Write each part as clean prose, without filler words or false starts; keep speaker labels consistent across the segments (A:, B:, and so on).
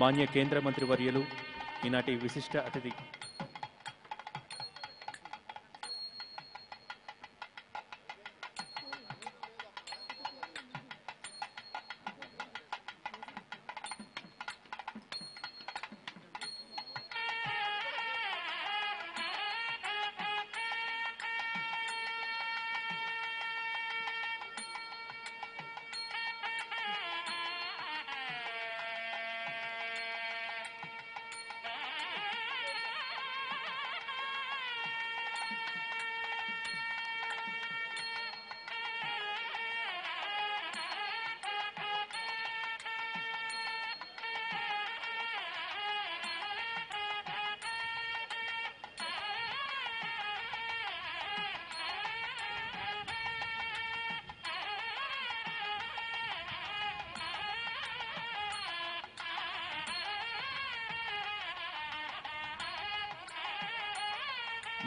A: మాన్య కేంద్ర మంత్రి వర్యులు ఈనాటి విశిష్ట అతిథి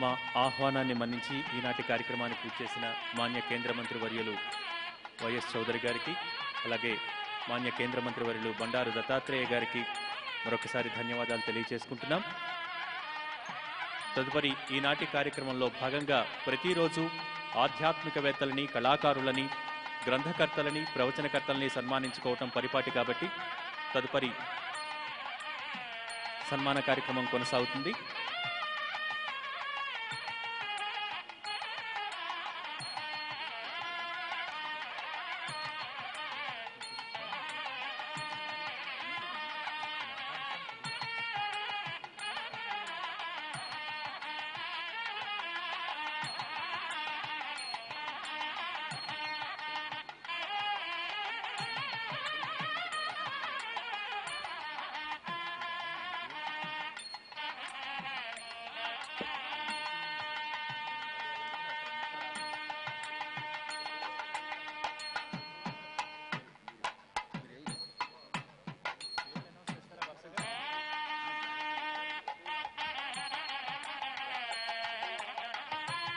A: మా ఆహ్వానాన్ని మన్నించి ఈనాటి కార్యక్రమానికి ఇచ్చేసిన మాన్య కేంద్ర మంత్రి వర్యులు వైఎస్ చౌదరి గారికి, అలాగే మాన్య కేంద్ర మంత్రి వర్యులు బండారు దత్తాత్రేయ గారికి మరొకసారి ధన్యవాదాలు తెలియజేసుకుంటున్నాం. తదుపరి ఈనాటి కార్యక్రమంలో భాగంగా ప్రతిరోజు ఆధ్యాత్మికవేత్తలని, కళాకారులని, గ్రంథకర్తలని, ప్రవచనకర్తలని సన్మానించుకోవటం పరిపాటి కాబట్టి తదుపరి సన్మాన కార్యక్రమం కొనసాగుతుంది.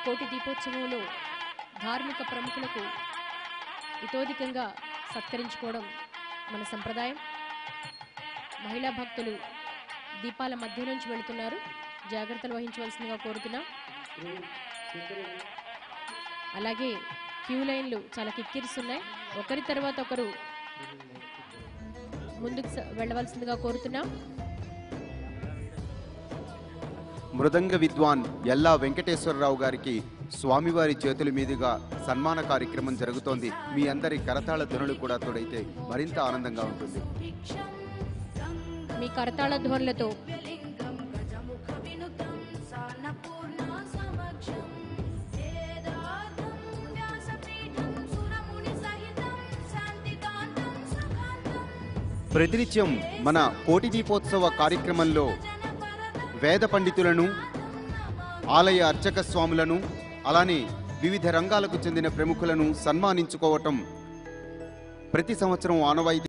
B: కోటి దీపోత్సవంలో ధార్మిక ప్రముఖులకు ఇతోధికంగా సత్కరించుకోవడం మన సంప్రదాయం. మహిళా భక్తులు దీపాల మధ్య నుంచి వెళుతున్నారు, జాగ్రత్తలు వహించవలసిందిగా కోరుతున్నాం. అలాగే క్యూ లైన్లు చాలా కిక్కిరిస్తున్నాయి, ఒకరి తర్వాత ఒకరు ముందుకు వెళ్ళవలసిందిగా కోరుతున్నాం.
C: మృదంగ విద్వాన్ ఎల్లా వెంకటేశ్వరరావు గారికి స్వామివారి చేతుల మీదుగా సన్మాన కార్యక్రమం జరుగుతోంది. మీ అందరి కరతాళ ధ్వనులు కూడా తోడైతే మరింత ఆనందంగా ఉంటుంది.
B: మీ కరతాళ ధ్వనులతో
C: ప్రతినిత్యం మన కోటి దీపోత్సవ కార్యక్రమంలో వేద పండితులను, ఆలయ అర్చక స్వాములను, అలానే వివిధ రంగాలకు చెందిన ప్రముఖులను సన్మానించుకోవటం ప్రతి సంవత్సరం ఆనవాయితీ.